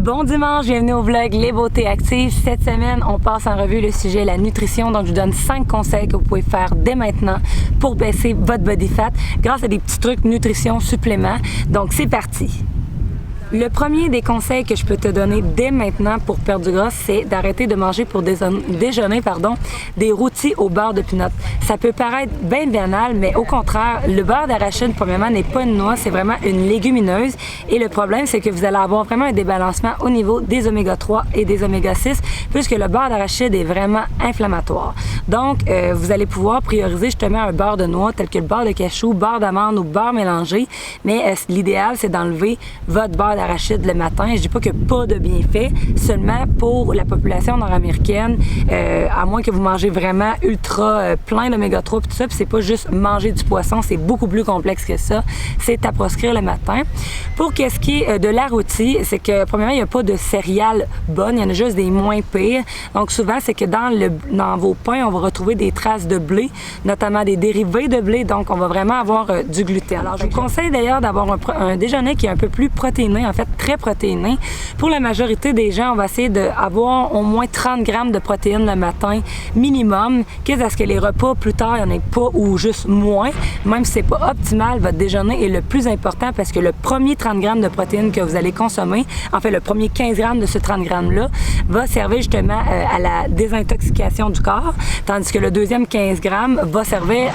Bon dimanche, bienvenue au vlog Les Beautés Actives. Cette semaine, on passe en revue le sujet la nutrition. Donc, je vous donne 5 conseils que vous pouvez faire dès maintenant pour baisser votre body fat grâce à des petits trucs nutrition suppléments. Donc, c'est parti! Le premier des conseils que je peux te donner dès maintenant pour perdre du gras, c'est d'arrêter de manger pour déjeuner des rôtis au beurre de pinot. Ça peut paraître bien banal, mais au contraire, le beurre d'arachide, premièrement, n'est pas une noix, c'est vraiment une légumineuse. Et le problème, c'est que vous allez avoir vraiment un débalancement au niveau des oméga 3 et des oméga 6, puisque le beurre d'arachide est vraiment inflammatoire. Donc, vous allez pouvoir prioriser justement un beurre de noix tel que le beurre de cachou, beurre d'amande ou beurre mélangé. Mais l'idéal, c'est d'enlever votre beurre d'arachide le matin. Je dis pas qu'il n'y a pas de bienfaits, seulement pour la population nord-américaine, à moins que vous mangez vraiment ultra plein d'oméga 3 et tout ça, puis c'est pas juste manger du poisson, c'est beaucoup plus complexe que ça. C'est à proscrire le matin. Pour qu'est-ce qui est de la rôtie, c'est que premièrement, il n'y a pas de céréales bonnes, il y en a juste des moins pires. Donc souvent, c'est que dans vos pains, on va retrouver des traces de blé, notamment des dérivés de blé, donc on va vraiment avoir du gluten. Alors je vous conseille d'ailleurs d'avoir un déjeuner qui est un peu plus protéiné, en fait très protéiné. Pour la majorité des gens, on va essayer d'avoir au moins 30 grammes de protéines le matin minimum, quitte à ce que les repas plus tard, il n'y en ait pas ou juste moins. Même si c'est pas optimal, votre déjeuner est le plus important parce que le premier 30 grammes de protéines que vous allez consommer, en fait le premier 15 grammes de ce 30 grammes-là, va servir justement à la désintoxication du corps, tandis que le deuxième 15 grammes va servir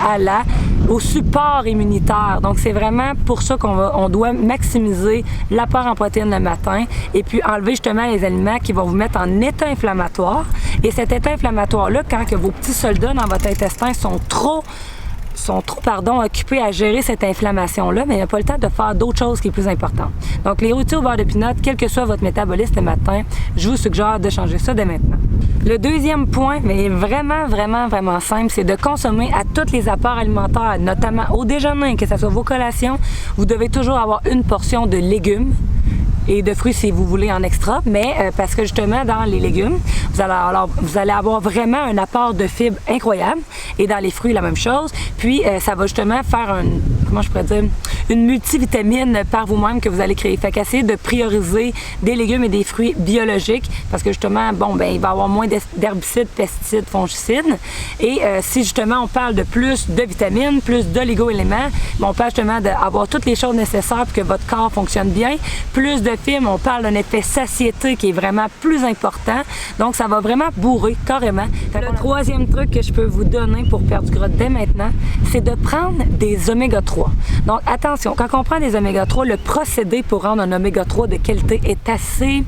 au support immunitaire. Donc c'est vraiment pour ça qu'on doit maximiser l'apport en protéines le matin et puis enlever justement les aliments qui vont vous mettre en état inflammatoire. Et cet état inflammatoire-là, quand que vos petits soldats dans votre intestin sont trop occupés à gérer cette inflammation-là, mais il n'y a pas le temps de faire d'autres choses qui est plus important. Donc, les rôtis au beurre de pinot, quel que soit votre métabolisme le matin, je vous suggère de changer ça dès maintenant. Le deuxième point, mais vraiment simple, c'est de consommer à tous les apports alimentaires, notamment au déjeuner, que ce soit vos collations, vous devez toujours avoir une portion de légumes et de fruits si vous voulez en extra, mais parce que justement dans les légumes, vous allez avoir vraiment un apport de fibres incroyable et dans les fruits la même chose. Puis ça va justement faire une multivitamine par vous-même que vous allez créer. Fait qu'essayez de prioriser des légumes et des fruits biologiques parce que justement, il va y avoir moins d'herbicides, pesticides, fongicides. Et si justement on parle de plus de vitamines, plus d'oligo-éléments, on parle justement d'avoir toutes les choses nécessaires pour que votre corps fonctionne bien. Plus de fibres, on parle d'un effet satiété qui est vraiment plus important. Donc ça va vraiment bourrer carrément. Le troisième truc que je peux vous donner pour perdre du gras dès maintenant, c'est de prendre des oméga 3. Donc attention, quand on prend des oméga 3, le procédé pour rendre un oméga 3 de qualité est assez,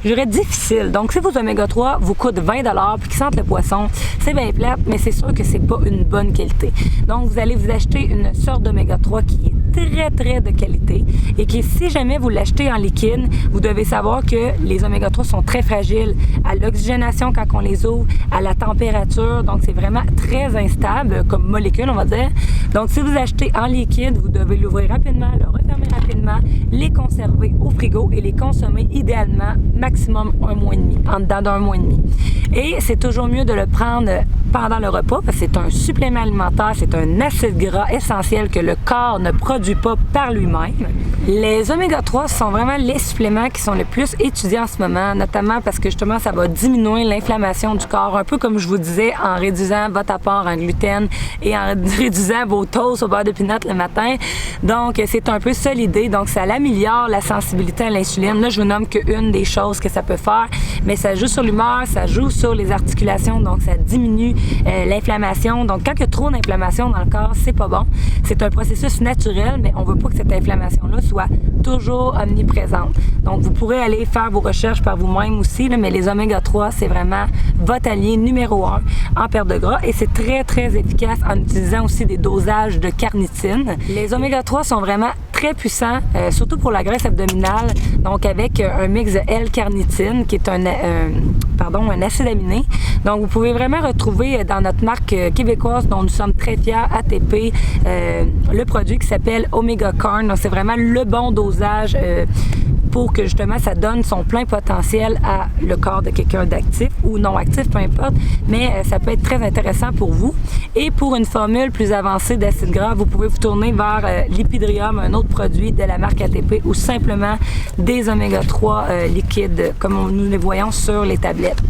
je dirais, difficile. Donc si vos oméga 3 vous coûtent 20$ puis qu'ils sentent le poisson, c'est bien plate, mais c'est sûr que c'est pas une bonne qualité. Donc vous allez vous acheter une sorte d'oméga 3 qui est très de qualité et qui, si jamais vous l'achetez en liquide, vous devez savoir que les oméga 3 sont très fragiles à l'oxygénation quand on les ouvre, à la température, donc c'est vraiment très instable comme molécule, on va dire. Donc si vous achetez en liquide, vous devez l'ouvrir rapidement, le refermer rapidement, les conserver au frigo et les consommer idéalement maximum en dedans d'un mois et demi. Et c'est toujours mieux de le prendre pendant le repas parce que c'est un supplément alimentaire, c'est un acide gras essentiel que le corps ne produit pas par lui-même. Les oméga 3 sont vraiment les suppléments qui sont les plus étudiés en ce moment, notamment parce que justement ça va diminuer l'inflammation du corps, un peu comme je vous disais, en réduisant votre apport en gluten et en réduisant vos toasts au beurre de pinot le matin. Donc c'est un peu ça l'idée. Donc ça améliore la sensibilité à l'insuline. Là je vous nomme qu'une des choses que ça peut faire, mais ça joue sur l'humeur, ça joue sur les articulations, donc ça diminue l'inflammation. Donc quand il y a trop d'inflammation dans le corps, c'est pas bon. C'est un processus naturel, mais on veut pas que cette inflammation-là soit toujours omniprésente. Donc vous pourrez aller faire vos recherches par vous-même aussi, mais les oméga 3, c'est vraiment votre allié numéro 1 en perte de gras et c'est très efficace en utilisant aussi des dosages de carnitine. Les oméga 3 sont vraiment très puissants, surtout pour la graisse abdominale, donc avec un mix de L-carnitine qui est un acide aminé. Donc vous pouvez vraiment retrouver dans notre marque québécoise dont nous sommes très fiers, ATP, le produit qui s'appelle Omega Corn. Donc c'est vraiment le bon dosage pour que justement ça donne son plein potentiel à le corps de quelqu'un d'actif ou non actif, peu importe, mais ça peut être très intéressant pour vous. Et pour une formule plus avancée d'acide gras, vous pouvez vous tourner vers l'Ipidrium, un autre produit de la marque ATP, ou simplement des oméga 3 liquides, comme nous les voyons sur les tablettes.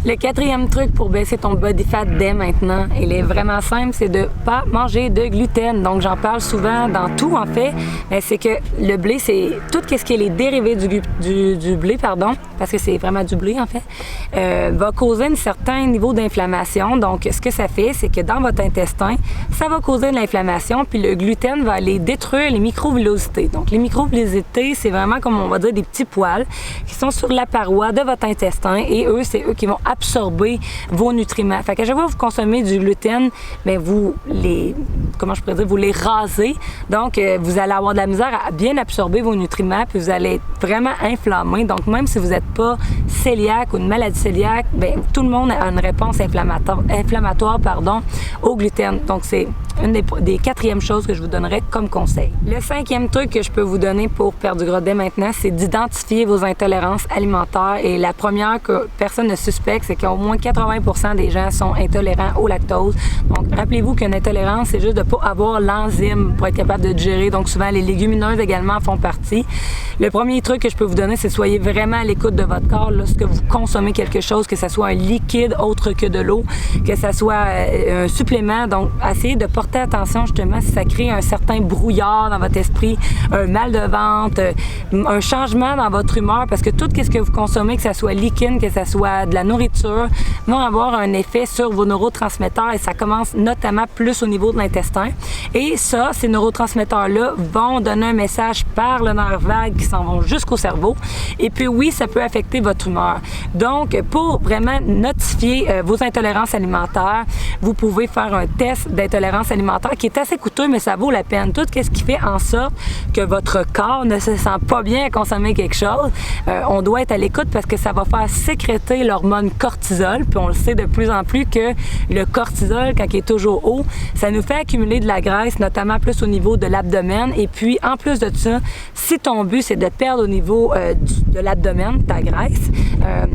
Le quatrième truc pour baisser ton body fat dès maintenant, il est vraiment simple, c'est de pas manger de gluten. Donc, j'en parle souvent dans tout, en fait. C'est que le blé, c'est tout ce qui est les dérivés du blé, parce que c'est vraiment du blé, en fait, va causer un certain niveau d'inflammation. Donc, ce que ça fait, c'est que dans votre intestin, ça va causer de l'inflammation, puis le gluten va aller détruire les microvillosités. Donc, les microvillosités, c'est vraiment, comme on va dire, des petits poils qui sont sur la paroi de votre intestin, et eux, c'est eux qui vont absorber vos nutriments. Fait qu'à chaque fois que vous consommez du gluten, bien, vous les rasez. Donc, vous allez avoir de la misère à bien absorber vos nutriments, puis vous allez être vraiment inflammé. Donc, même si vous n'êtes pas cœliaque ou une maladie cœliaque, bien, tout le monde a une réponse inflammatoire au gluten. Donc, c'est une des quatrièmes choses que je vous donnerais comme conseil. Le cinquième truc que je peux vous donner pour perdre du gras dès maintenant, c'est d'identifier vos intolérances alimentaires. Et la première que personne ne suspecte, c'est qu'au moins 80% des gens sont intolérants au lactose. Donc, rappelez-vous qu'une intolérance, c'est juste de ne pas avoir l'enzyme pour être capable de digérer. Donc, souvent, les légumineuses également font partie. Le premier truc que je peux vous donner, c'est soyez vraiment à l'écoute de votre corps lorsque vous consommez quelque chose, que ce soit un liquide autre que de l'eau, que ce soit un supplément. Donc, essayez de porter attention justement si ça crée un certain brouillard dans votre esprit, un mal de ventre, un changement dans votre humeur, parce que tout ce que vous consommez, que ce soit liquide, que ce soit de la nourriture, vont avoir un effet sur vos neurotransmetteurs, et ça commence notamment plus au niveau de l'intestin. Et ça, ces neurotransmetteurs-là vont donner un message par le nerf vague qui s'en vont jusqu'au cerveau. Et puis oui, ça peut affecter votre humeur. Donc, pour vraiment notifier vos intolérances alimentaires, vous pouvez faire un test d'intolérance alimentaire qui est assez coûteux, mais ça vaut la peine. Tout ce qui fait en sorte que votre corps ne se sent pas bien à consommer quelque chose, on doit être à l'écoute parce que ça va faire sécréter l'hormone cortisol. Puis on le sait de plus en plus que le cortisol, quand il est toujours haut, ça nous fait accumuler de la graisse, notamment plus au niveau de l'abdomen. Et puis, en plus de ça, si ton but, c'est de perdre au niveau de l'abdomen, ta graisse,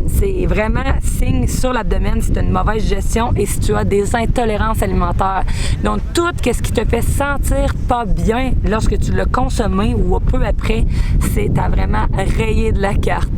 c'est vraiment signe sur l'abdomen si tu as une mauvaise gestion et si tu as des intolérances alimentaires. Donc, tout ce qui te fait sentir pas bien lorsque tu l'as consommé ou peu après, c'est à vraiment rayer de la carte.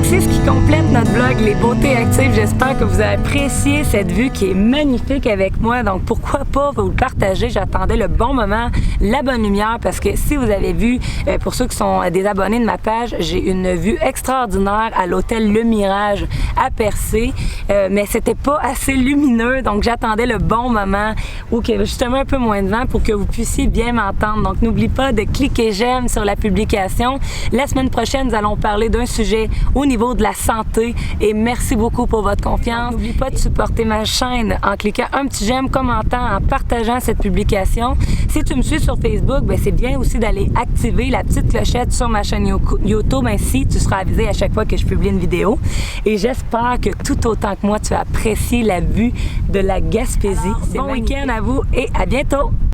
C'est ce qui complète notre blog Les Beautés Actives. J'espère que vous avez apprécié cette vue qui est magnifique avec moi. Donc, pourquoi pas vous le partager? J'attendais le bon moment, la bonne lumière, parce que si vous avez vu, pour ceux qui sont des abonnés de ma page, j'ai une vue extraordinaire à l'hôtel Le Mirage à Percé, mais c'était pas assez lumineux. Donc, j'attendais le bon moment où il y avait justement un peu moins de vent pour que vous puissiez bien m'entendre. Donc, n'oubliez pas de cliquer j'aime sur la publication. La semaine prochaine, nous allons parler d'un sujet au niveau de la santé, et merci beaucoup pour votre confiance. N'oubliez pas de supporter ma chaîne en cliquant un petit j'aime, commentant, en partageant cette publication. Si tu me suis sur Facebook, ben c'est bien aussi d'aller activer la petite clochette sur ma chaîne YouTube, ainsi tu seras avisé à chaque fois que je publie une vidéo. Et j'espère que tout autant que moi, tu as apprécié la vue de la Gaspésie. Bon week-end à vous et à bientôt!